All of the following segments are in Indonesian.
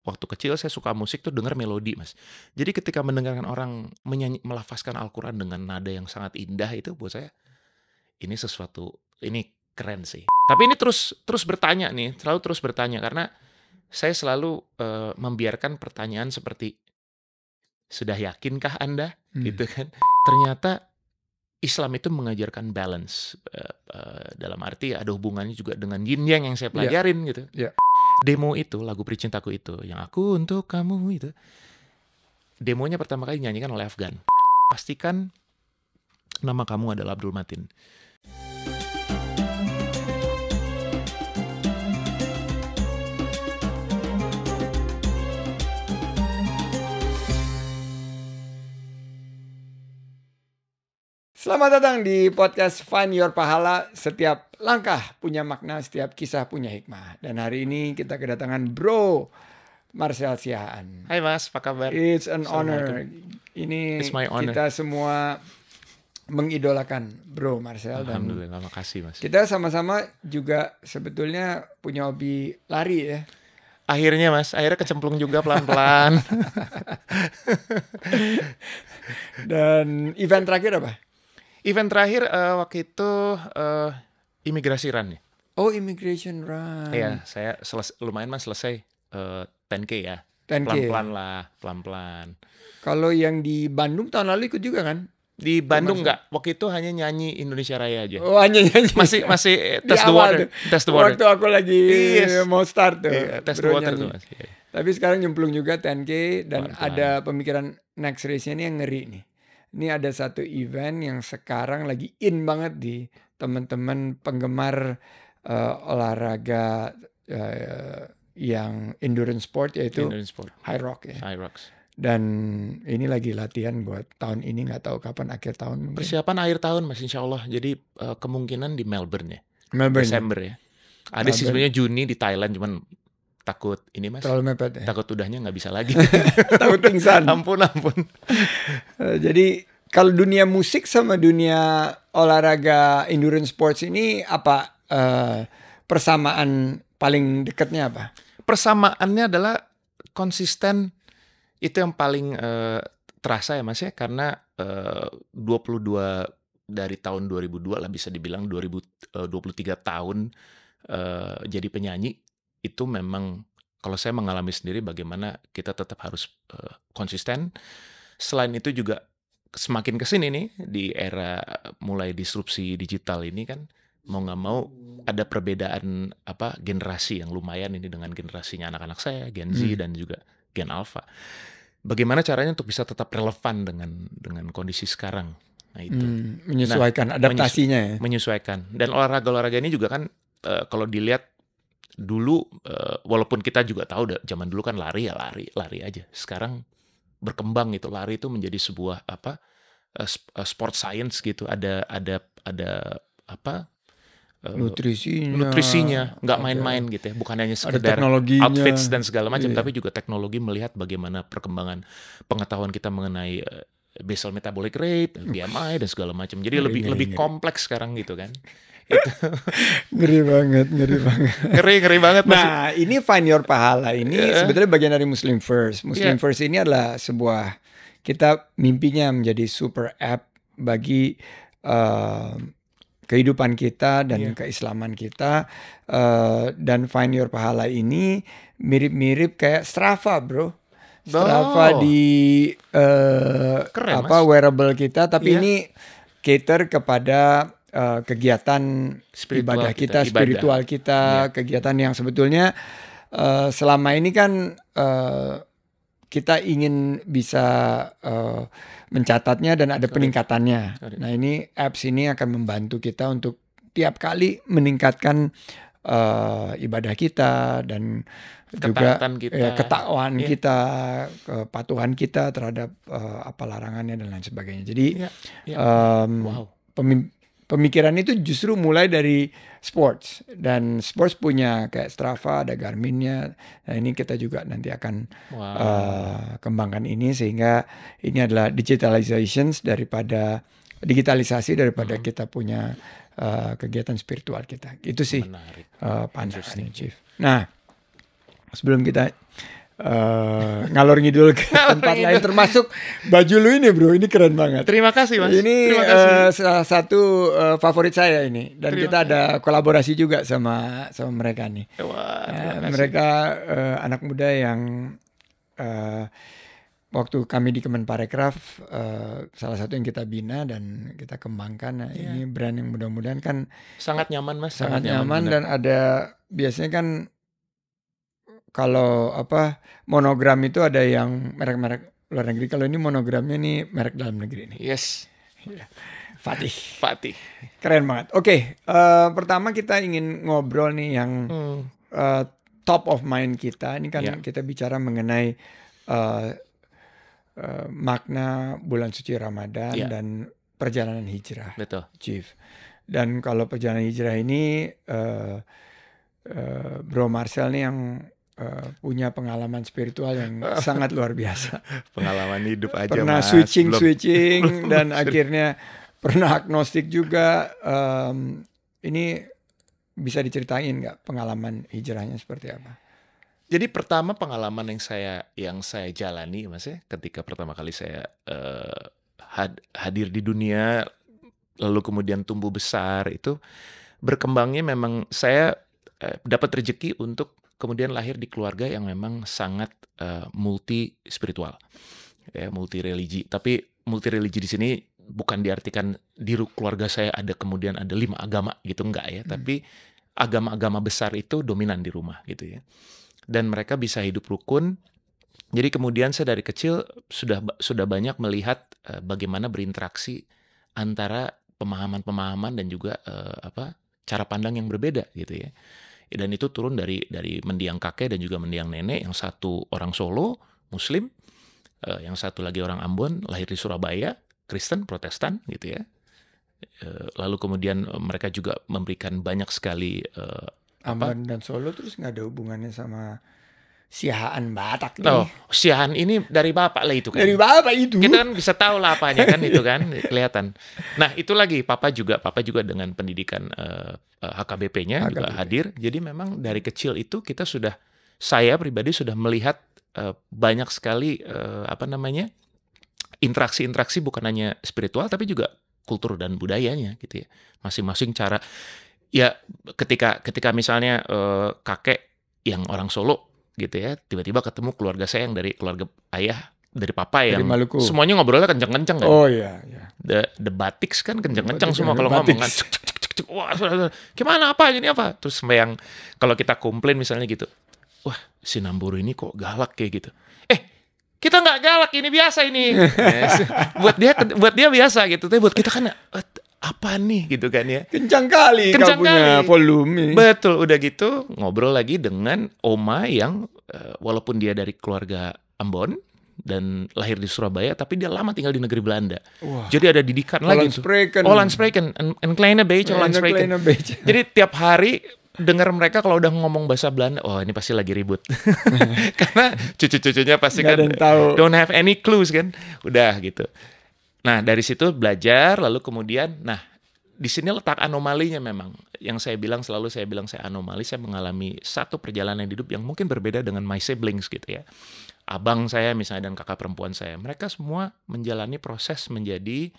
waktu kecil saya suka musik tuh denger melodi, Mas. Jadi ketika mendengarkan orang melafazkan Al-Quran dengan nada yang sangat indah itu buat saya ini sesuatu ini keren sih. Tapi ini terus bertanya nih, selalu terus bertanya karena saya selalu membiarkan pertanyaan seperti sudah yakinkah Anda? Gitu kan. Ternyata Islam itu mengajarkan balance dalam arti ada hubungannya juga dengan yin yang saya pelajarin gitu. Demo itu lagu Peri Cintaku itu yang aku untuk kamu itu. Demonya pertama kali dinyanyikan oleh Afgan. Pastikan nama kamu adalah Abdul Matin. Selamat datang di podcast Find Your Pahala. Setiap langkah punya makna, setiap kisah punya hikmah. Dan hari ini kita kedatangan Bro Marcel Siahaan. Hai Mas, apa kabar? It's an honor. Ini It's my honor. kita semua mengidolakan Bro Marcel. Alhamdulillah, makasih Mas. Kita sama-sama juga sebetulnya punya hobi lari ya. Akhirnya Mas, akhirnya kecemplung juga pelan-pelan. Dan event terakhir apa? Event terakhir waktu itu imigrasi run ya. Oh, immigration run. Iya, saya lumayan Mas selesai 10K ya. 10K. Pelan-pelan lah, pelan-pelan. Kalau yang di Bandung tahun lalu ikut juga kan? Di Bandung enggak, waktu itu hanya nyanyi Indonesia Raya aja. Oh, hanya nyanyi. Masih test the water. Test the water. Waktu aku lagi mau start tuh. Test the water tuh Mas. Tapi sekarang nyemplung juga 10K dan Pelan-pelan. ada pemikiran next race-nya ini yang ngeri nih. Ini ada satu event yang sekarang lagi in banget di teman-teman penggemar olahraga yang endurance sport, yaitu Endurance sport. High Rock ya. High Rocks. Dan ini lagi latihan buat tahun ini, nggak tahu kapan akhir tahun mungkin. Persiapan akhir tahun Mas insya Allah. Jadi kemungkinan di Melbourne ya. Melbourne. Desember ya. Ada sih sebenarnya Juni di Thailand, cuman takut ini Mas. Terlalu mepet ya. Takut udahnya nggak bisa lagi. Takut pingsan. Ampun. Jadi kalau dunia musik sama dunia olahraga endurance sports ini apa persamaan paling dekatnya apa? Persamaannya adalah konsisten, itu yang paling terasa ya Mas ya, karena 22 dari tahun 2002 lah bisa dibilang 23 tahun jadi penyanyi itu memang kalau saya mengalami sendiri bagaimana kita tetap harus konsisten. Selain itu juga semakin kesini nih di era mulai disrupsi digital ini kan mau nggak mau ada perbedaan generasi yang lumayan ini dengan generasinya anak-anak saya Gen Z dan juga Gen Alpha. Bagaimana caranya untuk bisa tetap relevan dengan kondisi sekarang? Nah itu menyesuaikan adaptasinya ya. Menyesuaikan. Dan olahraga ini juga kan kalau dilihat dulu walaupun kita juga tahu zaman dulu kan lari aja. Sekarang berkembang itu lari itu menjadi sebuah sport science gitu. Ada nutrisinya nggak main-main gitu ya, bukan hanya sekedar outfits dan segala macam, tapi juga teknologi melihat bagaimana perkembangan pengetahuan kita mengenai basal metabolic rate, BMI dan segala macam. Jadi lebih kompleks sekarang gitu kan. Ngeri banget. Ngeri banget. Nah, ini Find Your Pahala ini sebetulnya bagian dari Muslim First. Muslim First ini adalah sebuah, kita mimpinya menjadi super app bagi kehidupan kita dan keislaman kita. Dan Find Your Pahala ini mirip-mirip kayak Strava, bro. Strava di wearable kita, tapi ini cater kepada kegiatan ibadah kita, spiritual kita, kegiatan yang sebetulnya selama ini kan kita ingin bisa mencatatnya dan ada peningkatannya. Nah ini apps ini akan membantu kita untuk tiap kali meningkatkan ibadah kita dan juga ketakwaan kita, kepatuhan kita terhadap apa larangannya dan lain sebagainya. Jadi pemikiran itu justru mulai dari sports, dan sports punya kayak Strava, ada Garmin-nya. Nah ini kita juga nanti akan kembangkan ini sehingga ini adalah digitalisasi daripada kita punya kegiatan spiritual kita. Itu sih pandangannya, Chief. Nah sebelum kita ngalor ngidul ke tempat lain, termasuk baju lu ini bro, ini keren banget. Terima kasih Mas. Ini Terima kasih. salah satu favorit saya ini, dan Terima kita ada kolaborasi juga sama mereka nih. Wah, terima kasih. Mereka anak muda yang waktu kami di Kemenparekraf salah satu yang kita bina dan kita kembangkan. Nah, ini brand yang mudah-mudahan kan sangat nyaman Mas, sangat nyaman dan ada biasanya kan kalau monogram itu ada yang merek-merek luar negeri. Kalau ini monogramnya nih merek dalam negeri nih. Yes. Fatih. Keren banget. Oke, pertama kita ingin ngobrol nih yang top of mind kita. Ini kan kita bicara mengenai makna bulan suci Ramadan dan perjalanan hijrah. Betul. Chief. Dan kalau perjalanan hijrah ini Bro Marcel nih yang punya pengalaman spiritual yang sangat luar biasa. Pengalaman hidup aja pernah Mas. switching dan akhirnya pernah agnostik juga. Ini bisa diceritain nggak pengalaman hijrahnya seperti apa? Jadi pertama pengalaman yang saya jalani Mas ya, ketika pertama kali saya hadir di dunia lalu kemudian tumbuh besar, itu berkembangnya memang saya dapat rezeki untuk kemudian lahir di keluarga yang memang sangat multi spiritual, ya, multi religi. Tapi multi religi di sini bukan diartikan di keluarga saya kemudian ada 5 agama gitu, enggak ya. Tapi agama-agama besar itu dominan di rumah gitu ya. Dan mereka bisa hidup rukun. Jadi kemudian saya dari kecil sudah banyak melihat bagaimana berinteraksi antara pemahaman-pemahaman dan juga cara pandang yang berbeda gitu ya. Dan itu turun dari mendiang kakek dan juga mendiang nenek, yang satu orang Solo, Muslim, yang satu lagi orang Ambon, lahir di Surabaya, Kristen, Protestan gitu ya. Lalu kemudian mereka juga memberikan banyak sekali Ambon dan Solo, terus nggak ada hubungannya sama Siahaan Batak nih. Oh, Siahaan ini dari bapak lah itu kan. Dari bapak itu. Kita kan bisa tahu lah apanya kan itu kan kelihatan. Nah itu lagi papa juga dengan pendidikan HKBP-nya juga hadir. Jadi memang dari kecil itu saya pribadi sudah melihat banyak sekali interaksi-interaksi bukan hanya spiritual tapi juga kultur dan budayanya gitu ya. Masing-masing cara. Ya ketika misalnya kakek yang orang Solo gitu ya, tiba-tiba ketemu keluarga saya yang dari keluarga ayah dari papa yang semuanya ngobrolnya kenceng-kenceng kan. Oh iya. The Batiks kan kenceng-kenceng semua kalau ngomong kan. Wah, gimana apa ini apa? Terus yang kalau kita komplain misalnya gitu, wah si Namburu ini kok galak kayak gitu. Kita nggak galak, ini biasa ini. buat dia biasa gitu, tapi buat kita kan apa nih gitu kan ya. Kencang kali punya volume. Betul, udah gitu ngobrol lagi dengan oma yang walaupun dia dari keluarga Ambon dan lahir di Surabaya, tapi dia lama tinggal di negeri Belanda. Wah. Jadi ada didikan lagi tuh. Holland Spreken, en kleine beetje Holland Spreken. Jadi tiap hari dengar mereka kalau udah ngomong bahasa Belanda, oh ini pasti lagi ribut. Karena cucu-cucunya pasti kan don't have any clues kan. Udah gitu. Nah, dari situ belajar, lalu kemudian, di sini letak anomalinya memang. Yang saya anomali, saya mengalami satu perjalanan hidup yang mungkin berbeda dengan my siblings gitu ya. Abang saya misalnya dan kakak perempuan saya, mereka semua menjalani proses menjadi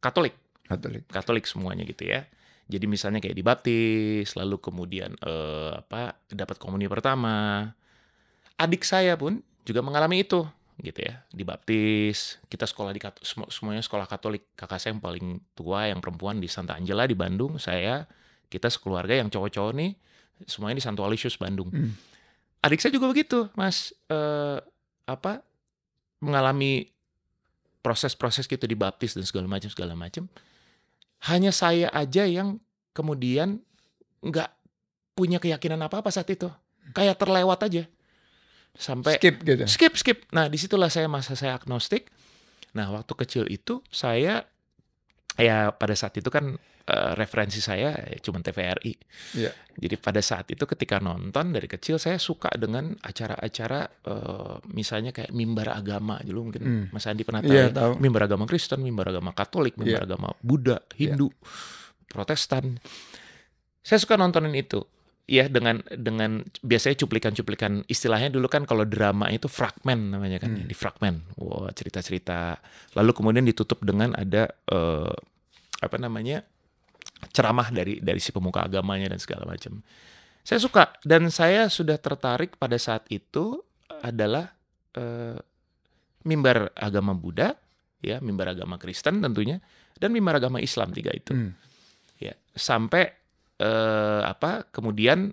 Katolik semuanya gitu ya. Jadi misalnya kayak dibaptis, lalu kemudian dapat komuni pertama. Adik saya pun juga mengalami itu. Gitu ya, dibaptis. Kita sekolah semuanya sekolah Katolik. Kakak saya yang paling tua yang perempuan di Santa Angela di Bandung, kita sekeluarga yang cowok-cowok nih semuanya di Santo Aloysius Bandung. Adik saya juga begitu, Mas, mengalami proses-proses gitu, dibaptis dan segala macam. Hanya saya aja yang kemudian nggak punya keyakinan apa-apa saat itu, kayak terlewat aja. Sampai skip. Nah, disitulah masa saya agnostik. Nah, waktu kecil itu saya pada saat itu kan referensi saya cuma TVRI. Yeah. Jadi pada saat itu ketika nonton dari kecil saya suka dengan acara-acara misalnya kayak mimbar agama dulu mungkin Mas Andi pernah tahu. Mimbar agama Kristen, mimbar agama Katolik, mimbar agama Buddha, Hindu, Protestan. Saya suka nontonin itu. ya dengan biasanya cuplikan-cuplikan, istilahnya dulu kan kalau drama itu fragmen namanya kan, di fragmen. Wah, cerita-cerita. Lalu kemudian ditutup dengan ada apa namanya? Ceramah dari si pemuka agamanya dan segala macam. Saya suka dan saya sudah tertarik pada saat itu adalah mimbar agama Buddha, ya, mimbar agama Kristen tentunya, dan mimbar agama Islam, 3 itu. Ya, sampai kemudian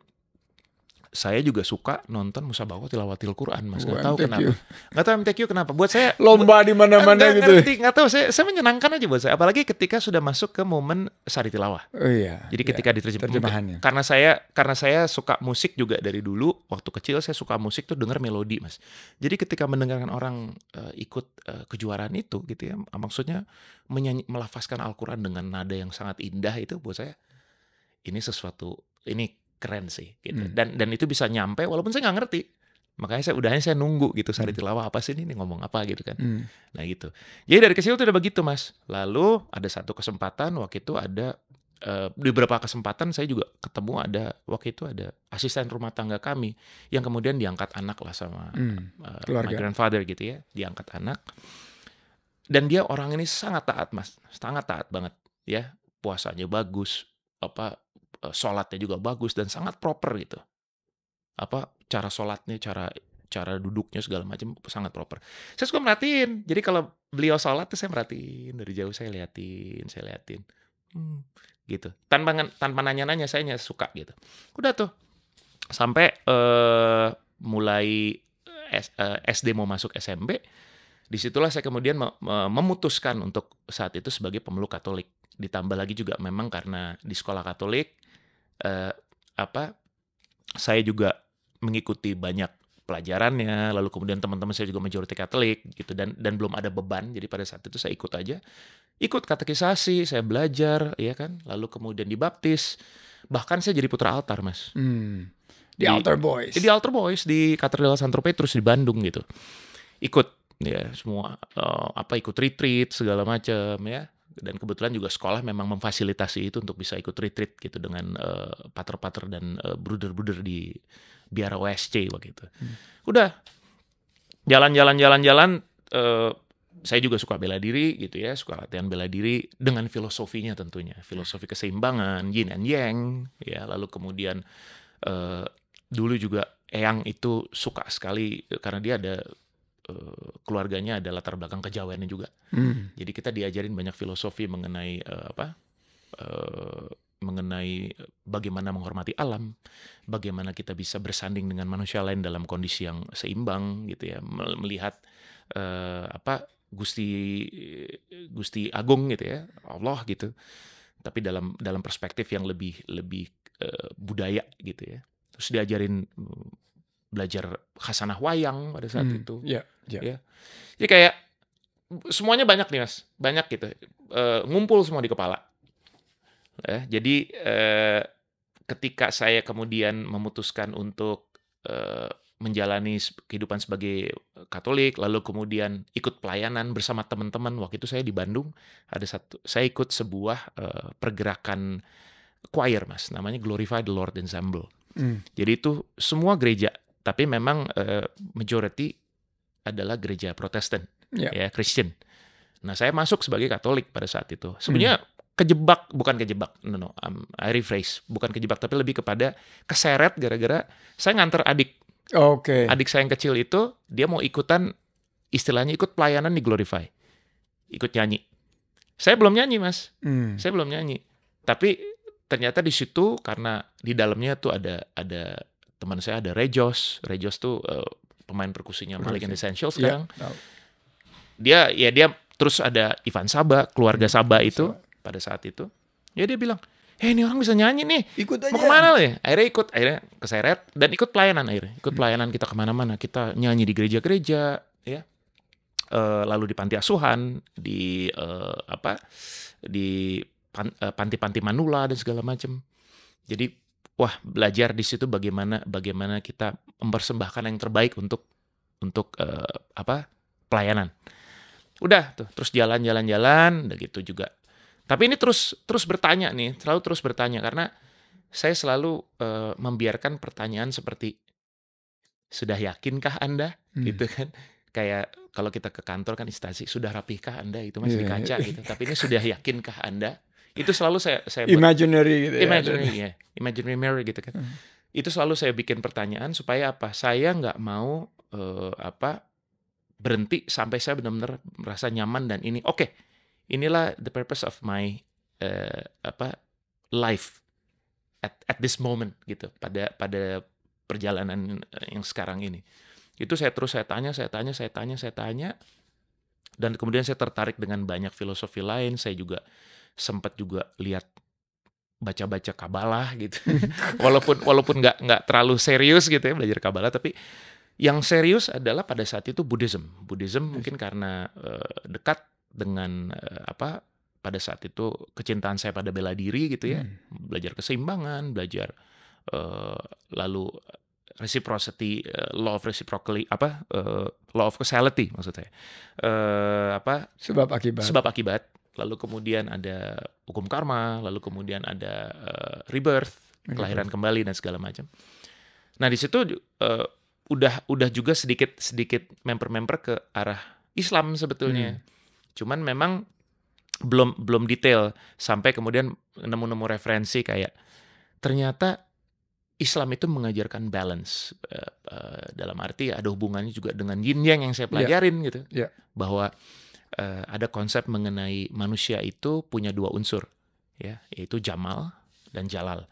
saya juga suka nonton musabaqah tilawatil Quran, Mas. Nggak tahu kenapa. Nggak tahu MTQ kenapa. Buat saya lomba di mana-mana gitu. Nggak tahu. Saya menyenangkan aja buat saya. Apalagi ketika sudah masuk ke momen sari tilawah. Oh iya. Jadi ketika terjemahannya. Karena saya suka musik juga dari dulu. Waktu kecil saya suka musik tuh denger melodi, Mas. Jadi ketika mendengarkan orang ikut kejuaraan itu gitu ya, maksudnya melafazkan Al-Quran dengan nada yang sangat indah, itu buat saya ini keren sih gitu. Dan itu bisa nyampe walaupun saya nggak ngerti. Makanya saya nunggu gitu sari tilawah apa sih ini ngomong apa gitu kan. Nah gitu. Jadi dari kecil tuh udah begitu, Mas. Lalu ada satu kesempatan waktu itu ada di beberapa kesempatan saya juga ketemu waktu itu ada asisten rumah tangga kami yang kemudian diangkat anak lah sama my grandfather gitu ya, diangkat anak. Dan dia orang ini sangat taat, Mas. Sangat taat banget ya. Puasanya bagus, sholatnya juga bagus dan sangat proper gitu. Cara sholatnya, cara duduknya segala macam sangat proper. Saya suka merhatiin. Jadi kalau beliau sholat tuh saya merhatiin dari jauh, saya liatin. Gitu. Tanpa nanya-nanya, saya suka gitu. Udah tuh. Sampai mulai SD mau masuk SMP, disitulah saya kemudian memutuskan untuk saat itu sebagai pemeluk Katolik. Ditambah lagi juga memang karena di sekolah Katolik saya juga mengikuti banyak pelajarannya, lalu kemudian teman-teman saya juga majority Katolik gitu, dan belum ada beban, jadi pada saat itu saya ikut katekisasi, saya belajar ya kan, lalu kemudian dibaptis, bahkan saya jadi putra altar, Mas. Di Altar Boys. Di Altar Boys di Katedral Santo Petrus di Bandung gitu. Ikut ya semua ikut retreat segala macam ya. Dan kebetulan juga sekolah memang memfasilitasi itu untuk bisa ikut retreat gitu dengan pater-pater dan bruder-bruder di biara OSC waktu itu. Udah jalan, saya juga suka bela diri gitu ya, suka latihan bela diri dengan filosofinya tentunya, filosofi keseimbangan, yin and yang ya. Lalu kemudian dulu juga Eyang itu suka sekali karena dia ada keluarganya ada latar belakang kejawaannya juga. Jadi kita diajarin banyak filosofi mengenai mengenai bagaimana menghormati alam, bagaimana kita bisa bersanding dengan manusia lain dalam kondisi yang seimbang gitu ya, melihat Gusti Agung gitu ya, Allah gitu. Tapi dalam perspektif yang lebih budaya gitu ya. Terus diajarin belajar khasanah wayang pada saat itu. Ya. Jadi kayak semuanya banyak nih, Mas. Banyak gitu. Ngumpul semua di kepala. Jadi ketika saya kemudian memutuskan untuk menjalani kehidupan sebagai Katolik, lalu kemudian ikut pelayanan bersama teman-teman. Waktu itu saya di Bandung, saya ikut sebuah pergerakan choir, Mas. Namanya Glorify the Lord Ensemble. Jadi itu semua gereja, tapi memang majority adalah gereja Protestan, ya Christian. Nah, saya masuk sebagai Katolik pada saat itu. Sebenarnya bukan kejebak, I rephrase, bukan kejebak, tapi lebih kepada keseret gara-gara saya nganter adik. Adik saya yang kecil itu, dia mau ikutan, istilahnya ikut pelayanan di Glorify, ikut nyanyi. Saya belum nyanyi, Mas. Saya belum nyanyi. Tapi ternyata di situ karena di dalamnya tuh ada teman saya, ada Rejos tuh pemain perkusinya Malik and Essentials sekarang. Dia terus ada Ivan Saba, keluarga Saba itu pada saat itu. Ya dia bilang, ini orang bisa nyanyi nih. Ikut aja. Mau kemana lo ya? Akhirnya keseret dan ikut pelayanan Ikut pelayanan kita kemana-mana. Kita nyanyi di gereja-gereja, ya. Lalu di panti asuhan, di panti-panti manula dan segala macam. Jadi belajar di situ bagaimana kita mempersembahkan yang terbaik untuk pelayanan. Udah tuh, terus jalan udah gitu juga. Tapi ini terus bertanya nih, selalu terus bertanya karena saya selalu membiarkan pertanyaan seperti, sudah yakinkah Anda? Gitu kan. Kayak kalau kita ke kantor kan instansi, sudah rapihkah Anda? Itu masih di kaca gitu. Tapi ini sudah yakinkah Anda? Itu selalu saya Imaginary gitu ya. imaginary mirror gitu kan. Itu selalu saya bikin pertanyaan supaya apa? Saya nggak mau berhenti sampai saya benar-benar merasa nyaman dan ini oke. Inilah the purpose of my life at this moment gitu. Pada perjalanan yang sekarang ini. Itu saya tanya, dan kemudian saya tertarik dengan banyak filosofi lain. Saya juga sempat juga lihat baca-baca Kabalah gitu. walaupun nggak terlalu serius gitu ya belajar Kabalah, tapi yang serius adalah pada saat itu Buddhism mungkin karena dekat dengan pada saat itu kecintaan saya pada bela diri gitu ya, belajar keseimbangan, belajar lalu reciprocity, law of reciprocity, law of causality maksud saya, sebab akibat, lalu kemudian ada hukum karma, lalu kemudian ada rebirth, kelahiran kembali dan segala macam. Nah di situ udah juga sedikit member ke arah Islam sebetulnya, cuman memang belum detail sampai kemudian nemu referensi kayak ternyata Islam itu mengajarkan balance, dalam arti ada hubungannya juga dengan yin yang saya pelajarin gitu, bahwa ada konsep mengenai manusia itu punya dua unsur, ya, yaitu Jamal dan Jalal,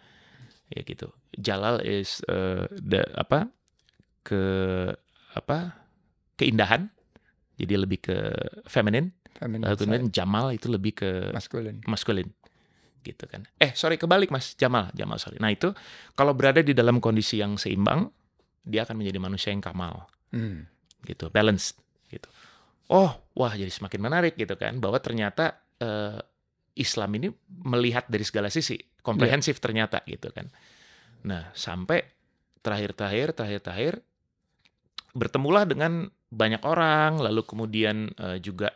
ya gitu. Jalal is keindahan, jadi lebih ke feminine. Lalu kemudian Jamal itu lebih ke maskulin. Gitu kan. Kebalik Mas, Jamal, sorry. Nah itu kalau berada di dalam kondisi yang seimbang, dia akan menjadi manusia yang kamal, gitu, balanced, gitu. Wah jadi semakin menarik gitu kan, bahwa ternyata Islam ini melihat dari segala sisi, komprehensif ternyata gitu kan. Nah sampai terakhir bertemulah dengan banyak orang, lalu kemudian juga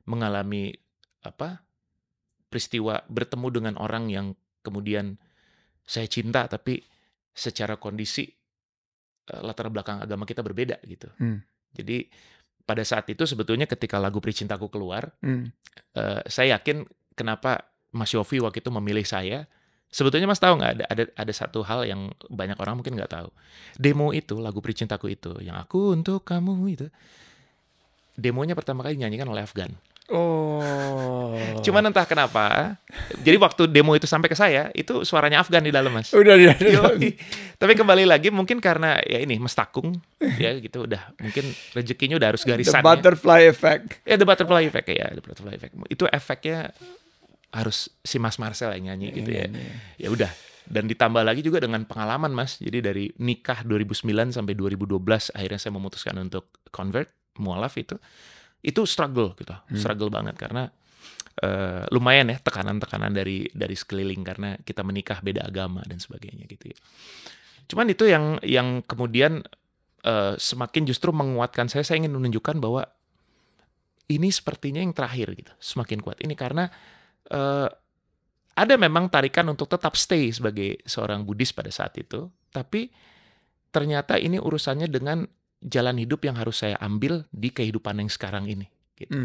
mengalami peristiwa bertemu dengan orang yang kemudian saya cinta, tapi secara kondisi latar belakang agama kita berbeda gitu. Jadi pada saat itu sebetulnya ketika lagu Pri Cintaku keluar, saya yakin kenapa Mas Yofi waktu itu memilih saya. Sebetulnya Mas tahu nggak, ada satu hal yang banyak orang mungkin nggak tahu. Demo itu, lagu Pri Cintaku itu, yang Aku Untuk Kamu itu, demonya pertama kali dinyanyikan oleh Afgan. Cuman entah kenapa, jadi waktu demo itu sampai ke saya, itu suaranya Afgan di dalam Mas. Udah. Tapi kembali lagi mungkin karena ya ini Mas Takung, ya gitu, udah mungkin rezekinya udah harus garisan. The butterfly effect. The butterfly effect ya, the butterfly effect. Itu efeknya harus si Mas Marcel yang nyanyi gitu ya. Ya udah. Dan ditambah lagi juga dengan pengalaman Mas. Jadi dari nikah 2009 sampai 2012 akhirnya saya memutuskan untuk convert, mualaf itu struggle gitu, struggle banget karena lumayan ya tekanan dari sekeliling karena kita menikah beda agama dan sebagainya gitu ya. Cuman itu yang kemudian semakin justru menguatkan saya ingin menunjukkan bahwa ini sepertinya yang terakhir gitu, semakin kuat ini karena ada memang tarikan untuk tetap stay sebagai seorang Buddhis pada saat itu, tapi ternyata ini urusannya dengan jalan hidup yang harus saya ambil di kehidupan yang sekarang ini, gitu.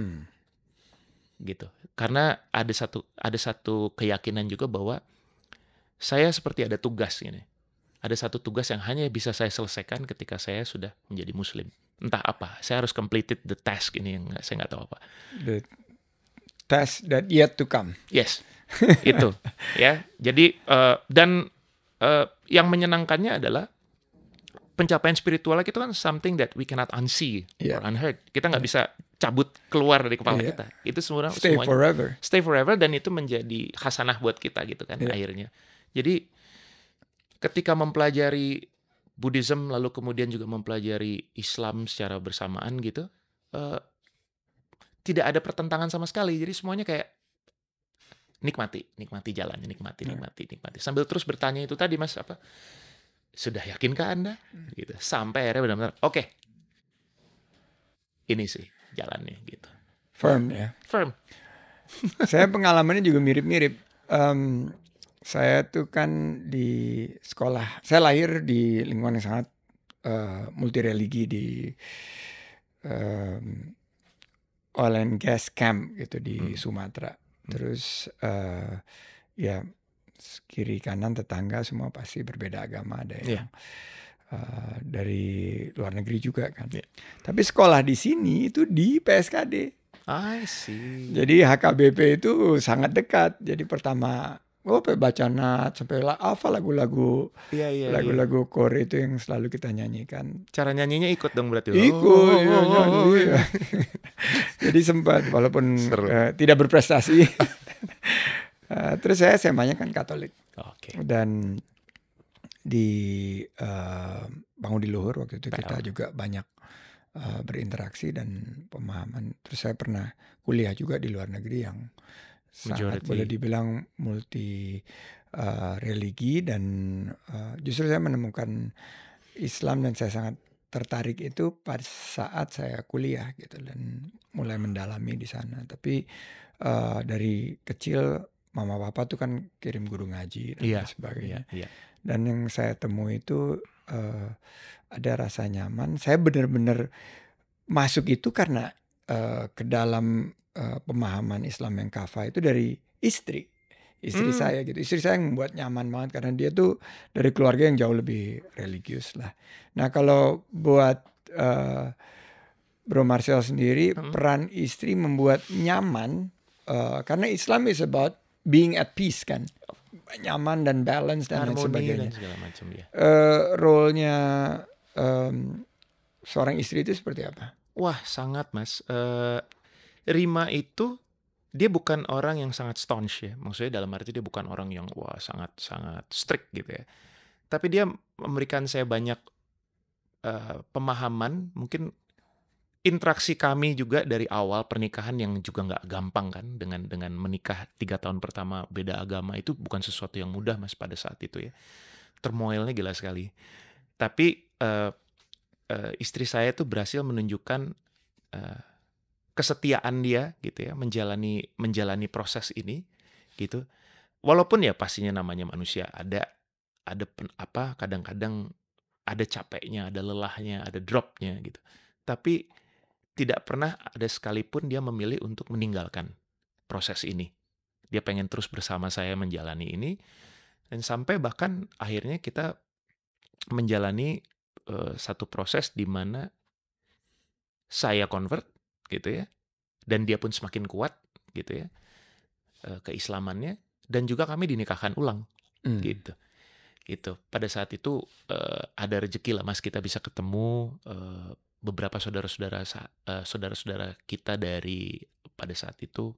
Gitu. Karena ada satu keyakinan juga bahwa saya seperti ada tugas ini. Ada satu tugas yang hanya bisa saya selesaikan ketika saya sudah menjadi Muslim. Entah apa, saya harus completed the task ini yang saya nggak tahu apa. The task that yet to come. Yes, itu. Ya, jadi dan yang menyenangkannya adalah pencapaian spiritual itu kan something that we cannot unsee or unheard. Kita nggak bisa cabut keluar dari kepala kita. Itu semuanya stay forever dan itu menjadi hasanah buat kita gitu kan akhirnya. Jadi ketika mempelajari Buddhism lalu kemudian juga mempelajari Islam secara bersamaan gitu, tidak ada pertentangan sama sekali. Jadi semuanya kayak nikmati jalannya, nikmati sambil terus bertanya itu tadi Mas sudah yakinkah Anda? Gitu. Sampai akhirnya benar-benar oke. Ini sih jalannya gitu. Firm ya. Firm. Saya pengalamannya juga mirip-mirip. Saya tuh kan di sekolah, saya lahir di lingkungan yang sangat multi religi di em, oil and gas camp gitu di Sumatera. Terus ya kiri kanan tetangga semua pasti berbeda agama, ada yang dari luar negeri juga kan. Tapi sekolah di sini itu di PSKD. I see. Jadi HKBP itu sangat dekat. Jadi pertama baca nat sampai hafal lagu-lagu lagu-lagu core itu yang selalu kita nyanyikan. Cara nyanyinya ikut dong berarti. Ikut, nyanyi. Jadi sempat walaupun tidak berprestasi. Terus saya SMA-nya kan Katolik. Dan di Bangun di Luhur waktu itu kita juga banyak berinteraksi dan pemahaman. Terus saya pernah kuliah juga di luar negeri yang sangat boleh dibilang multi religi, dan justru saya menemukan Islam dan saya sangat tertarik itu pada saat saya kuliah gitu dan mulai mendalami di sana. Tapi dari kecil mama papa tuh kan kirim guru ngaji dan sebagainya. Dan yang saya temui itu ada rasa nyaman. Saya benar-benar masuk itu karena ke dalam pemahaman Islam yang kafah itu dari istri saya gitu. Istri saya yang membuat nyaman banget karena dia tuh dari keluarga yang jauh lebih religius lah. Nah kalau buat Bro Marcel sendiri, peran istri membuat nyaman karena Islam is about being at peace kan, nyaman dan balance dan lain sebagainya. Dan segala macam ya. Role-nya seorang istri itu seperti apa? Wah sangat mas. Rima itu dia bukan orang yang sangat staunch ya. Maksudnya dalam arti dia bukan orang yang sangat strict gitu ya. Tapi dia memberikan saya banyak pemahaman. Mungkin interaksi kami juga dari awal pernikahan yang juga nggak gampang kan, dengan menikah 3 tahun pertama beda agama itu bukan sesuatu yang mudah mas pada saat itu ya. Turmoilnya gila sekali. Tapi istri saya tuh berhasil menunjukkan kesetiaan dia gitu ya, menjalani proses ini gitu. Walaupun ya pastinya namanya manusia ada kadang-kadang ada capeknya, ada lelahnya, ada dropnya gitu. Tapi tidak pernah ada sekalipun dia memilih untuk meninggalkan proses ini. Dia pengen terus bersama saya menjalani ini, dan sampai bahkan akhirnya kita menjalani satu proses di mana saya convert gitu ya, dan dia pun semakin kuat gitu ya keislamannya, dan juga kami dinikahkan ulang gitu. Pada saat itu ada rezeki lah mas, kita bisa ketemu beberapa saudara-saudara kita dari pada saat itu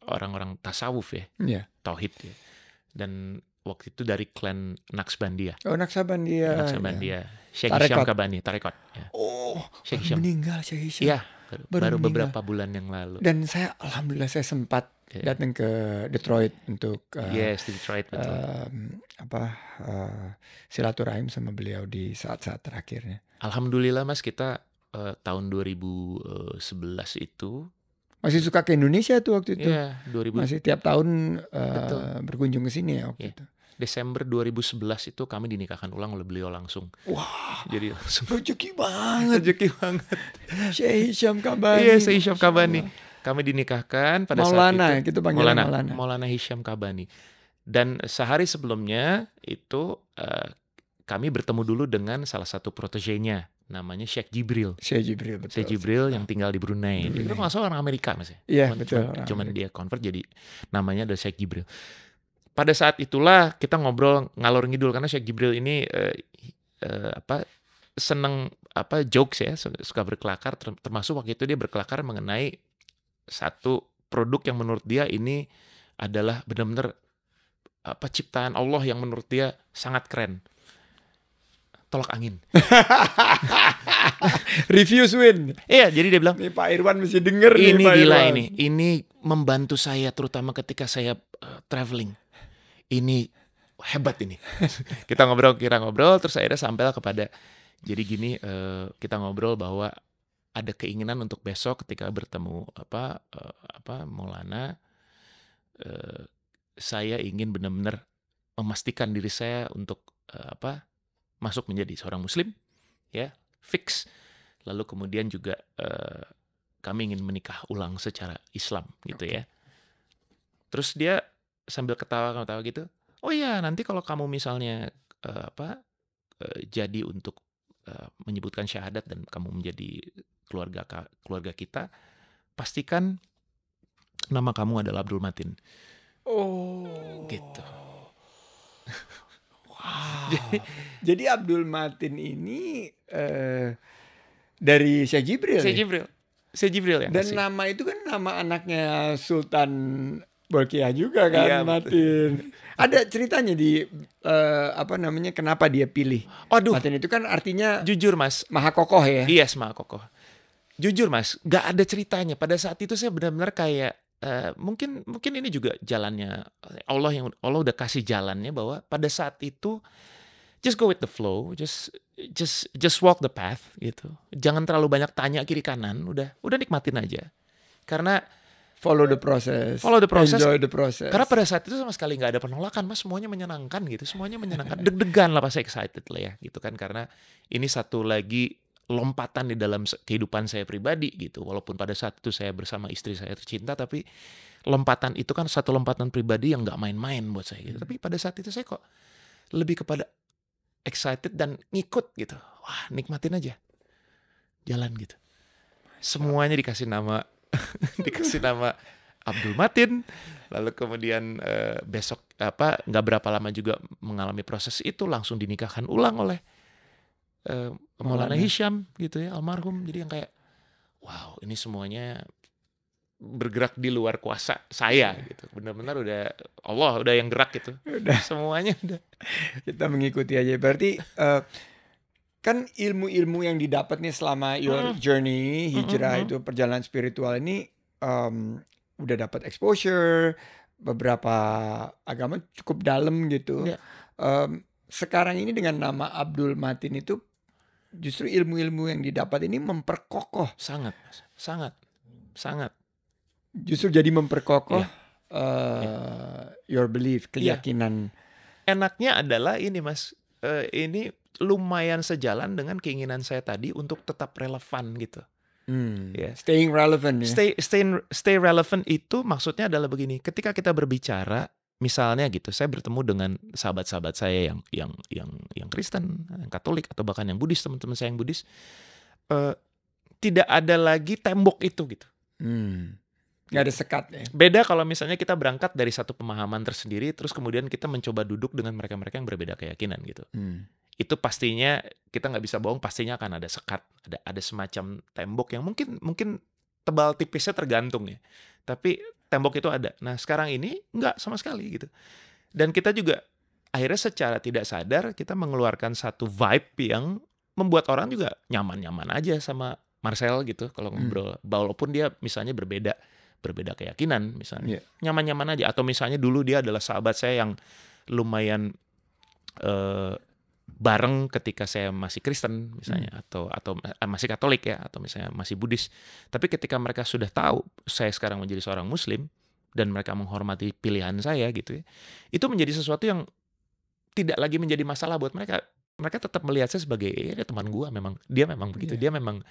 orang-orang tasawuf ya, tauhid ya, dan waktu itu dari klan Naqshbandia. Naqshbandia. Syekh Hisham Kabani, Tarekat. Ya. Syekh Hisham. Meninggal Syekh Hisham. Iya, baru beberapa bulan yang lalu. Dan alhamdulillah saya sempat datang ke Detroit untuk Detroit betul. Silaturahim sama beliau di saat-saat terakhirnya. Alhamdulillah mas, kita tahun 2011 itu masih suka ke Indonesia tuh waktu itu. Iya, 2000. Masih tiap tahun berkunjung ke sini ya waktu itu. Desember 2011 itu kami dinikahkan ulang oleh beliau langsung. Wah, jadi langsung rezeki banget. Syekh Hisham Kabani. Iya, Syekh Hisham Kabani. Kami dinikahkan pada Maulana, saat itu. Kita panggil Maulana Hisham Kabani. Dan sehari sebelumnya itu kami bertemu dulu dengan salah satu protégenya, namanya Syekh Jibril. Betul. Syekh Jibril yang tinggal di Brunei. Dia kan masuk orang Amerika mas ya. Iya betul. Cuman dia convert jadi namanya ada Syekh Jibril. Pada saat itulah kita ngobrol ngalor ngidul karena Syekh Jibril ini seneng jokes ya, suka berkelakar, termasuk waktu itu dia berkelakar mengenai satu produk yang menurut dia ini adalah benar-benar ciptaan Allah yang menurut dia sangat keren. Tolak angin. Reviews win. Iya, jadi dia bilang, nih Pak Irwan mesti denger ini nih Pak gila Irwan. Ini membantu saya terutama ketika saya traveling. Ini hebat ini. Kita ngobrol terus akhirnya sampailah kepada, jadi gini, kita ngobrol bahwa ada keinginan untuk besok ketika bertemu Maulana, saya ingin benar-benar memastikan diri saya untuk masuk menjadi seorang Muslim, ya, fix. Lalu kemudian juga kami ingin menikah ulang secara Islam, gitu ya. Terus dia sambil ketawa-ketawa gitu, oh iya nanti kalau kamu misalnya jadi untuk menyebutkan syahadat dan kamu menjadi keluarga kita, pastikan nama kamu adalah Abdul Matin. Oh. Gitu. Wow. Jadi Abdul Matin ini dari Syekh Jibril. Syekh Jibril yang Dan kasih. nama itu kan nama anaknya Sultan Bolkiah juga kan, iya, Matin. Ada ceritanya di kenapa dia pilih Matin itu kan artinya jujur Mas, maha kokoh ya. Yes, maha kokoh. Jujur Mas, gak ada ceritanya. Pada saat itu saya benar-benar kayak mungkin ini juga jalannya Allah udah kasih jalannya, bahwa pada saat itu just go with the flow, just walk the path gitu. Jangan terlalu banyak tanya kiri kanan, udah nikmatin aja. Karena follow the process, enjoy the process. Karena pada saat itu sama sekali nggak ada penolakan, Mas. Semuanya menyenangkan gitu, semuanya menyenangkan. Deg-degan lah, pasti excited lah ya gitu kan, karena ini satu lagi lompatan di dalam kehidupan saya pribadi gitu. Walaupun pada saat itu saya bersama istri saya tercinta, tapi lompatan itu kan satu lompatan pribadi yang nggak main-main buat saya gitu. Tapi pada saat itu saya kok lebih kepada excited dan ngikut gitu. Wah, nikmatin aja, jalan gitu. Semuanya dikasih nama Abdul Matin. Lalu kemudian besok nggak berapa lama juga mengalami proses itu, langsung dinikahkan ulang oleh Maulana Hisham gitu ya, almarhum. Jadi yang kayak wow, ini semuanya bergerak di luar kuasa saya gitu. Benar-benar udah Allah udah yang gerak gitu. Semuanya udah. Kita mengikuti aja. Berarti kan ilmu-ilmu yang didapat nih selama your journey hijrah itu, perjalanan spiritual ini udah dapat exposure, beberapa agama cukup dalam gitu. Sekarang ini dengan nama Abdul Matin itu justru ilmu-ilmu yang didapat ini memperkokoh. Sangat. Justru jadi memperkokoh your belief, keyakinan. Enaknya adalah ini Mas, ini lumayan sejalan dengan keinginan saya tadi untuk tetap relevan gitu. Staying relevant ya. Stay relevant itu maksudnya adalah begini, ketika kita berbicara misalnya gitu, saya bertemu dengan sahabat-sahabat saya yang Kristen, yang Katolik, atau bahkan yang Buddhis, teman-teman saya yang Buddhis, tidak ada lagi tembok itu gitu. Nggak ada sekat ya. Beda kalau misalnya kita berangkat dari satu pemahaman tersendiri, terus kemudian kita mencoba duduk dengan mereka-mereka yang berbeda keyakinan gitu. Itu pastinya kita nggak bisa bohong, pastinya akan ada sekat, ada semacam tembok yang mungkin tebal tipisnya tergantung ya. Tapi tembok itu ada. Nah sekarang ini nggak sama sekali gitu. Dan kita juga akhirnya secara tidak sadar kita mengeluarkan satu vibe yang membuat orang juga nyaman-nyaman aja sama Marcel gitu kalau ngobrol. Walaupun dia misalnya berbeda keyakinan misalnya. Nyaman-nyaman aja. Atau misalnya dulu dia adalah sahabat saya yang lumayan bareng ketika saya masih Kristen misalnya, atau masih Katolik ya, atau misalnya masih Buddhis. Tapi ketika mereka sudah tahu saya sekarang menjadi seorang Muslim dan mereka menghormati pilihan saya gitu ya, itu menjadi sesuatu yang tidak lagi menjadi masalah buat mereka. Mereka tetap melihat saya sebagai teman gua, dia memang begitu, dia memang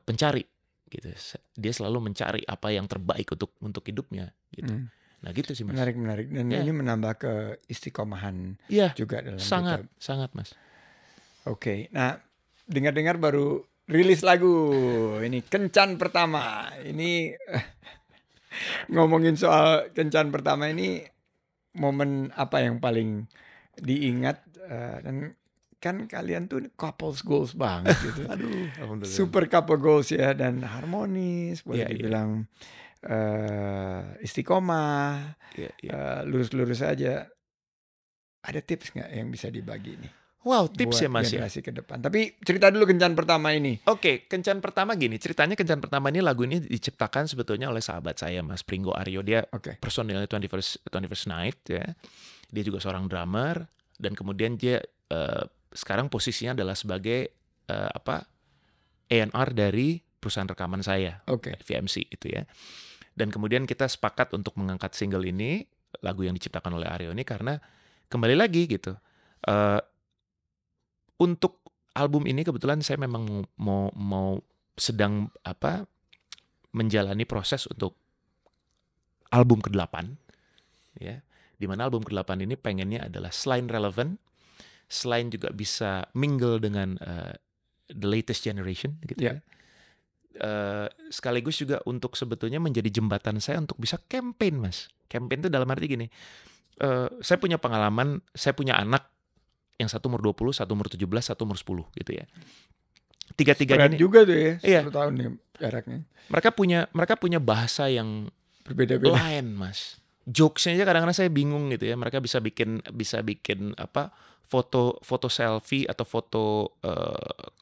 pencari gitu. Dia selalu mencari apa yang terbaik untuk hidupnya gitu. Nah gitu sih Mas. Menarik. Dan ini menambah keistiqomahan juga dalam sangat Mas. Oke. Nah, dengar-dengar baru rilis lagu ini Kencan Pertama. Ini ngomongin soal Kencan Pertama ini, momen apa yang paling diingat, dan kan kalian tuh couples goals banget gitu. Aduh, super couple goals ya, dan harmonis, boleh dibilang istiqomah, lurus-lurus aja. Ada tips nggak yang bisa dibagi nih? Wow, tips ya Mas ya. Generasi ke depan. Tapi cerita dulu Kencan Pertama ini. Oke, Kencan Pertama gini. Ceritanya Kencan Pertama ini, lagu ini diciptakan sebetulnya oleh sahabat saya Mas Pringgo Aryo. Dia personilnya 21st Night ya. Dia juga seorang drummer, dan kemudian dia sekarang posisinya adalah sebagai A&R dari perusahaan rekaman saya, VMC itu ya. Dan kemudian kita sepakat untuk mengangkat single ini lagu yang diciptakan oleh Aryo ini karena kembali lagi gitu. Untuk album ini kebetulan saya memang mau sedang menjalani proses untuk album ke-8 ya. Di mana album ke-8 ini pengennya adalah selain relevant, selain juga bisa mingle dengan the latest generation gitu ya. Sekaligus juga untuk sebetulnya menjadi jembatan saya untuk bisa campaign, Mas. Campaign itu dalam arti gini, saya punya pengalaman, saya punya anak yang satu umur 20, satu umur 17, satu umur 10 gitu ya. Tiga-tiganya ini juga tuh ya, 10 iya, tahun nih jaraknya. mereka punya bahasa yang Berbeda-beda. lain, Mas. Jokesnya aja kadang-kadang saya bingung gitu ya. Mereka bisa bikin foto selfie atau foto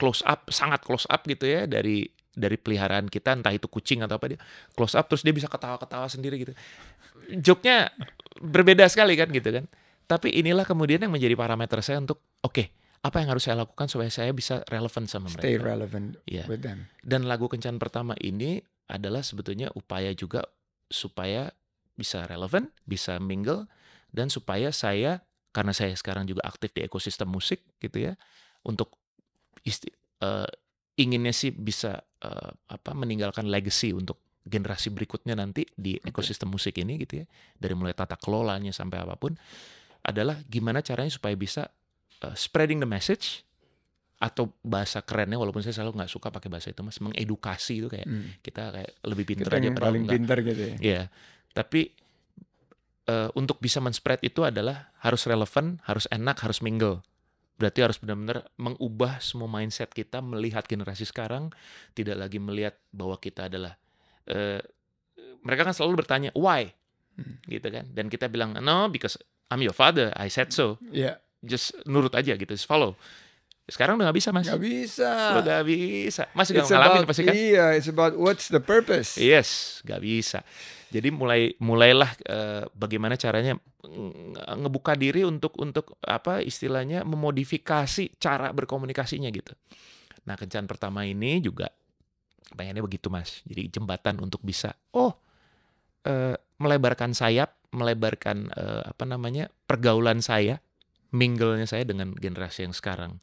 close up, sangat close up gitu ya dari peliharaan kita, entah itu kucing atau apa, dia close up terus dia bisa ketawa-ketawa sendiri gitu. Joke-nya berbeda sekali kan gitu kan. Tapi inilah kemudian yang menjadi parameter saya untuk oke, apa yang harus saya lakukan supaya saya bisa relevan sama mereka. Stay relevant Iya. with them. Dan lagu Kencan Pertama ini adalah sebetulnya upaya juga supaya bisa relevan, bisa mingle, dan supaya saya, karena saya sekarang juga aktif di ekosistem musik gitu ya, untuk inginnya sih bisa meninggalkan legacy untuk generasi berikutnya nanti di ekosistem musik ini gitu ya, dari mulai tata kelolanya sampai apapun, adalah gimana caranya supaya bisa spreading the message, atau bahasa kerennya, walaupun saya selalu nggak suka pakai bahasa itu, Mas, mengedukasi itu kayak kita kayak lebih pintar Kita aja yang padahal paling enggak. pintar gitu ya. Iya, tapi untuk bisa men-spread itu adalah harus relevan, harus enak, harus mingle. Berarti harus benar-benar mengubah semua mindset kita, melihat generasi sekarang, tidak lagi melihat bahwa kita adalah mereka kan selalu bertanya why, gitu kan, dan kita bilang no because I'm your father, I said so. Iya. Just nurut aja gitu, just follow. Sekarang udah gak bisa, Mas. Gak bisa. Udah gak bisa. Mas juga It's ngalamin about, pasti kan? iya, it's about what's the purpose. Yes, gak bisa. Jadi mulailah bagaimana caranya ngebuka diri untuk apa istilahnya memodifikasi cara berkomunikasinya gitu. Nah, Kencan Pertama ini juga pengennya begitu, Mas. Jadi jembatan untuk bisa melebarkan sayap, melebarkan pergaulan saya, mingle-nya saya dengan generasi yang sekarang,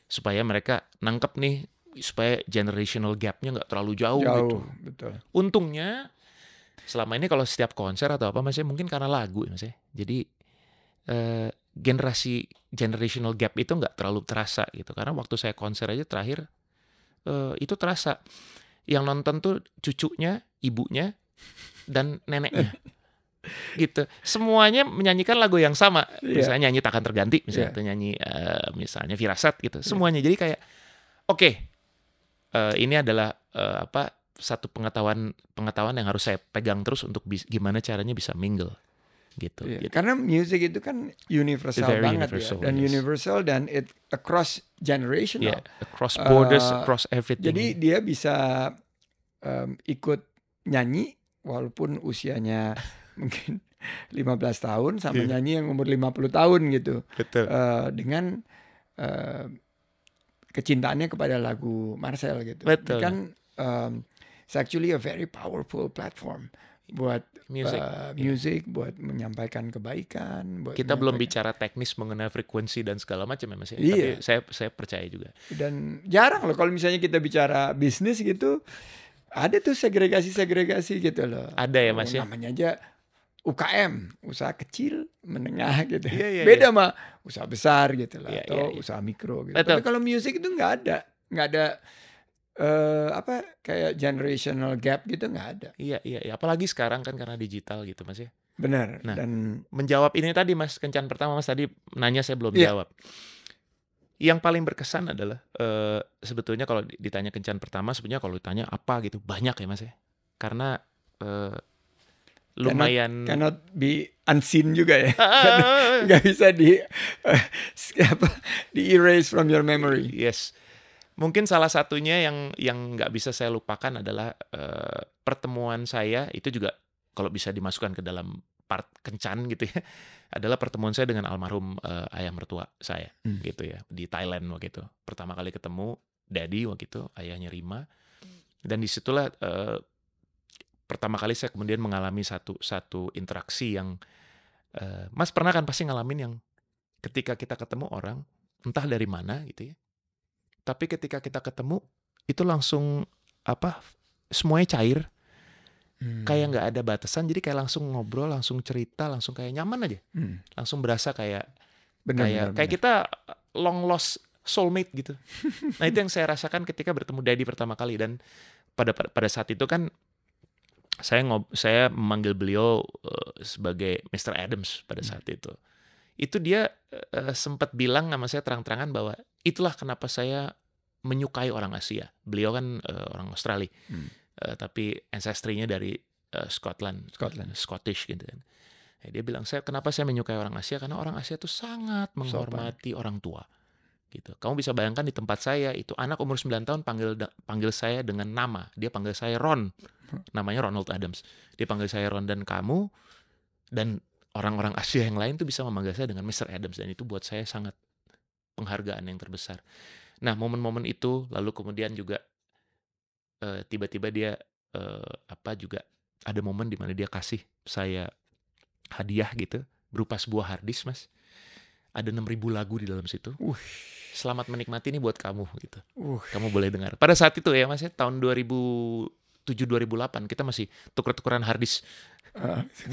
supaya mereka nangkep nih, supaya generational gap-nya nggak terlalu jauh gitu. Betul. Untungnya selama ini kalau setiap konser atau apa, Mas, mungkin karena lagu, Mas, jadi generational gap itu nggak terlalu terasa gitu, karena waktu saya konser aja terakhir itu terasa yang nonton tuh cucunya, ibunya, dan neneknya. Gitu. Semuanya menyanyikan lagu yang sama. Misalnya nyanyi Takkan Terganti, misalnya atau nyanyi misalnya Firasat gitu. Semuanya jadi kayak oke, ini adalah satu pengetahuan yang harus saya pegang terus untuk gimana caranya bisa mingle gitu. Karena music itu kan universal banget universal, ya. Dan universal dan it across generational. Across borders, across everything. Jadi dia bisa ikut nyanyi walaupun usianya mungkin 15 tahun sama nyanyi yang umur 50 tahun gitu. Betul. Dengan kecintaannya kepada lagu Marcel gitu. Betul. Kan it's actually a very powerful platform buat music, buat menyampaikan kebaikan. Kita belum bicara teknis mengenai frekuensi dan segala macam ya, Mas. Tapi saya percaya juga. Dan jarang loh kalau misalnya kita bicara bisnis gitu, ada tuh segregasi gitu loh. Ada ya, Mas, namanya aja UKM, usaha kecil, menengah gitu. Beda sama usaha besar gitu lah, atau usaha mikro gitu. Tapi kalau music itu nggak ada kayak generational gap gitu, nggak ada. Iya. Apalagi sekarang kan karena digital gitu, Mas. Benar. Nah, dan menjawab ini tadi, Mas, Kencan Pertama, Mas tadi nanya saya belum jawab. Yang paling berkesan adalah sebetulnya kalau ditanya Kencan Pertama, sebenarnya kalau ditanya apa gitu banyak ya, Mas. Karena lumayan cannot be unseen juga ya. Nggak bisa di erase from your memory. Yes. Mungkin salah satunya yang nggak bisa saya lupakan adalah pertemuan saya, itu juga kalau bisa dimasukkan ke dalam part Kencan gitu ya, adalah pertemuan saya dengan almarhum ayah mertua saya gitu ya, di Thailand waktu itu. Pertama kali ketemu Daddy waktu itu, ayahnya Rima. Dan disitulah pertama kali saya kemudian mengalami satu interaksi yang Mas pernah kan pasti ngalamin yang ketika kita ketemu orang, entah dari mana gitu ya, tapi ketika kita ketemu, itu langsung semuanya cair, kayak nggak ada batasan, jadi kayak langsung ngobrol, langsung cerita, langsung kayak nyaman aja, langsung berasa kayak Benar. kita long lost soulmate gitu. Nah itu yang saya rasakan ketika bertemu Daddy pertama kali, dan pada saat itu kan saya memanggil beliau sebagai Mr. Adams pada saat itu. Itu dia sempat bilang sama saya terang-terangan bahwa itulah kenapa saya menyukai orang Asia. Beliau kan orang Australia, tapi ancestry-nya dari Scottish gitu kan. Dia bilang, kenapa saya menyukai orang Asia? Karena orang Asia itu sangat menghormati orang tua. Gitu. Kamu bisa bayangkan di tempat saya itu anak umur 9 tahun panggil saya dengan nama. Dia panggil saya Ron. Namanya Ronald Adams. Dia panggil saya Ron, dan kamu dan orang-orang Asia yang lain tuh bisa memanggil saya dengan Mr. Adams, dan itu buat saya sangat penghargaan yang terbesar. Nah, momen-momen itu lalu kemudian juga tiba-tiba dia juga ada momen di mana dia kasih saya hadiah gitu berupa sebuah hard disk, Mas. Ada 6.000 lagu di dalam situ. Selamat menikmati ini buat kamu gitu. Kamu boleh dengar. Pada saat itu ya Mas, tahun 2007-2008 kita masih tuker-tukeran hard disk.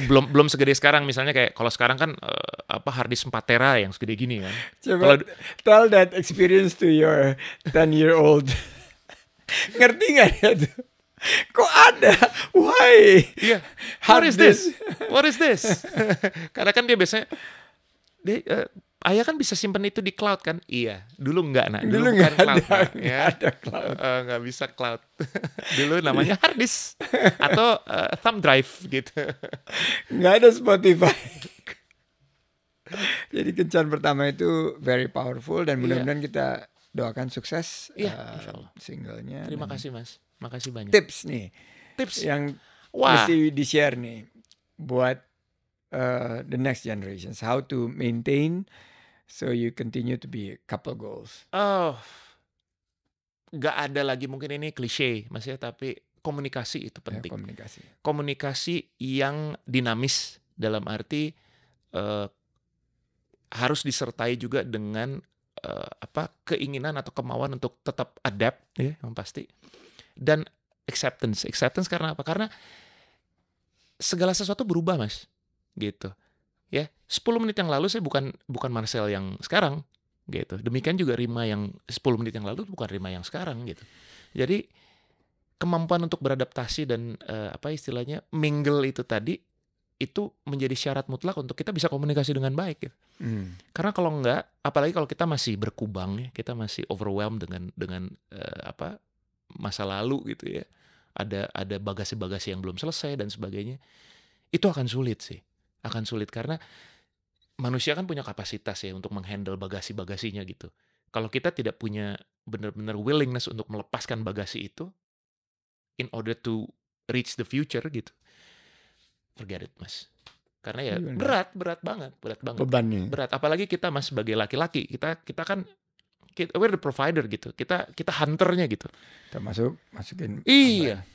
Belum segede sekarang, misalnya kayak kalau sekarang kan hard disk 4 tera yang segede gini kan. Coba tell that experience to your 10-year-old. Ngerti nggak dia tuh? Kok ada? Why? Iya. What is this? What is this? Karena kan dia biasanya ayah kan bisa simpen itu di cloud kan? Iya. Dulu enggak, nak. Dulu bukan cloud. Nggak ada cloud. Nggak bisa cloud. Dulu namanya hard disk atau thumb drive gitu. Nggak ada Spotify. Jadi kencan pertama itu very powerful, dan mudah-mudahan kita doakan sukses singlenya. Terima kasih Mas. Makasih banyak. Tips yang mesti di-share nih buat the next generations, how to maintain so you continue to be couple goals. Gak ada lagi, mungkin ini klise Mas ya, tapi komunikasi itu penting. Komunikasi yang dinamis, dalam arti harus disertai juga dengan keinginan atau kemauan untuk tetap adapt ya, yang pasti. Dan acceptance karena apa? Karena segala sesuatu berubah Mas, gitu ya. 10 menit yang lalu saya bukan Marcel yang sekarang, gitu. Demikian juga Rima yang 10 menit yang lalu bukan Rima yang sekarang, gitu. Jadi kemampuan untuk beradaptasi dan istilahnya mingle itu tadi, itu menjadi syarat mutlak untuk kita bisa komunikasi dengan baik, gitu. Karena kalau enggak, apalagi kalau kita masih berkubang ya, kita masih overwhelmed dengan masa lalu gitu ya, ada bagasi-bagasi yang belum selesai dan sebagainya, itu akan sulit karena manusia kan punya kapasitas ya untuk menghandle bagasi-bagasinya gitu. Kalau kita tidak punya benar-benar willingness untuk melepaskan bagasi itu in order to reach the future gitu, forget it Mas. Karena ya berat banget bebannya. Berat, apalagi kita Mas sebagai laki-laki, kita kan we're the provider gitu. Kita hunternya gitu. Kita masukin. Iya.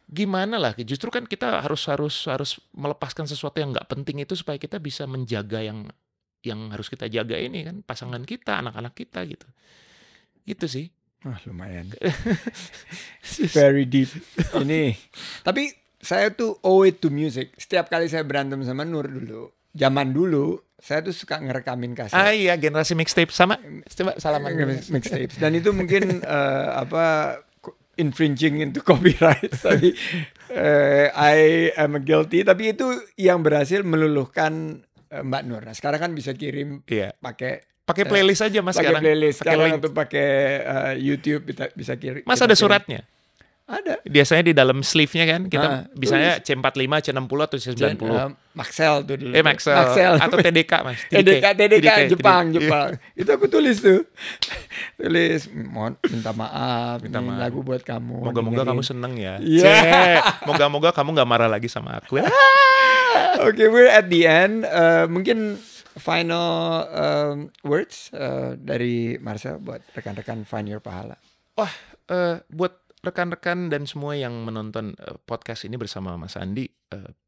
Gimana lah? Justru kan kita harus melepaskan sesuatu yang nggak penting itu supaya kita bisa menjaga yang harus kita jaga ini kan, pasangan kita, anak-anak kita gitu. Gitu sih. Lumayan. Very deep. Ini. Tapi saya tuh owe it to music. Setiap kali saya berantem sama Nur dulu, zaman dulu, saya tuh suka ngerekamin kaset. Iya, generasi mixtape sama. Coba salaman mixtapes. Dan itu mungkin infringing into copyright. Tapi I am guilty. Tapi itu yang berhasil meluluhkan Mbak Nur. Nah, sekarang kan bisa kirim pakai playlist aja Mas sekarang. Playlist sekarang untuk pakai YouTube bisa kirim. Mas ada suratnya? Ada. Biasanya di dalam sleeve-nya kan kita bisanya C45, C60 atau C90. Maxell tuh dulu. Maxell atau TDK Mas. TDK Jepang. Itu aku tulis tuh. Minta maaf. Lagu buat kamu. Moga-moga kamu seneng ya. Moga-moga kamu gak marah lagi sama aku. Okay, we're at the end. Mungkin final words dari Marcel buat rekan-rekan Find Your Pahala. Buat rekan-rekan dan semua yang menonton podcast ini bersama Mas Andi,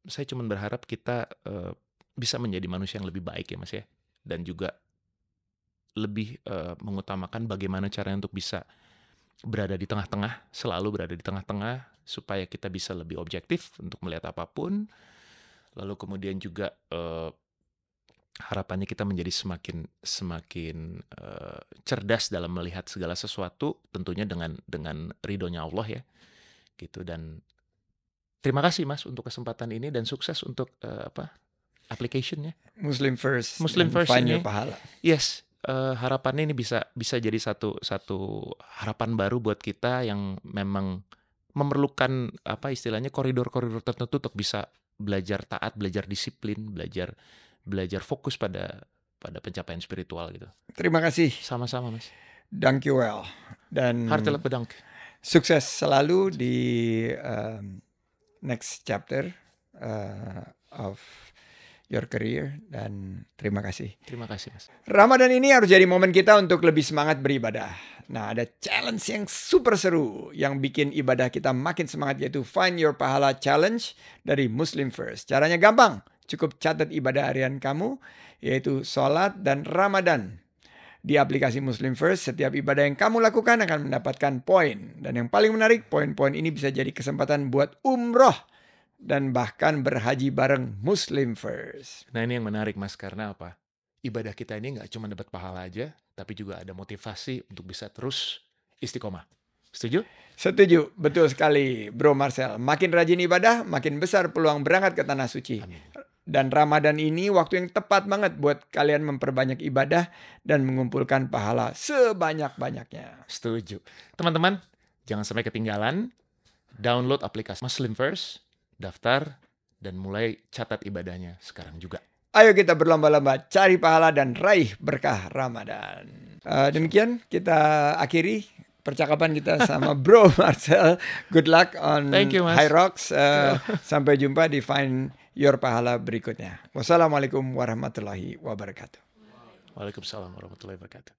saya cuma berharap kita bisa menjadi manusia yang lebih baik ya Mas ya. Dan juga lebih mengutamakan bagaimana caranya untuk bisa berada di tengah-tengah, selalu berada di tengah-tengah, supaya kita bisa lebih objektif untuk melihat apapun. Lalu kemudian juga harapannya kita menjadi semakin cerdas dalam melihat segala sesuatu, tentunya dengan ridhonya Allah ya, gitu. Dan terima kasih Mas untuk kesempatan ini dan sukses untuk application-nya. Muslim First, Muslim dan First Find ini, Your Pahala. yes, harapannya ini bisa jadi satu harapan baru buat kita yang memang memerlukan istilahnya koridor-koridor tertentu untuk bisa belajar taat, belajar disiplin, belajar fokus pada pencapaian spiritual gitu. Terima kasih. Sama-sama Mas. Dank je wel. Dan Hartelijk bedankt. sukses selalu di next chapter of your career, dan terima kasih. Terima kasih Mas. Ramadan ini harus jadi momen kita untuk lebih semangat beribadah. Nah, ada challenge yang super seru yang bikin ibadah kita makin semangat, yaitu Find Your Pahala Challenge dari Muslim First. Caranya gampang, cukup catat ibadah harian kamu, yaitu sholat dan Ramadan. Di aplikasi Muslim First, setiap ibadah yang kamu lakukan akan mendapatkan poin. Dan yang paling menarik, poin-poin ini bisa jadi kesempatan buat umroh dan bahkan berhaji bareng Muslim First. Nah ini yang menarik Mas, karena apa? Ibadah kita ini nggak cuma dapat pahala aja, tapi juga ada motivasi untuk bisa terus istiqomah. Setuju? Setuju, betul sekali Bro Marcel. Makin rajin ibadah, makin besar peluang berangkat ke Tanah Suci. Amin. Dan Ramadan ini waktu yang tepat banget buat kalian memperbanyak ibadah dan mengumpulkan pahala sebanyak-banyaknya. Setuju. Teman-teman, jangan sampai ketinggalan. Download aplikasi Muslim First, daftar, dan mulai catat ibadahnya sekarang juga. Ayo kita berlomba-lomba cari pahala dan raih berkah Ramadan. Demikian kita akhiri percakapan kita sama Bro Marcel. Good luck on Thank you, Mas. High Rocks. Sampai jumpa di Find Your Pahala berikutnya. Wassalamualaikum warahmatullahi wabarakatuh. Waalaikumsalam warahmatullahi wabarakatuh.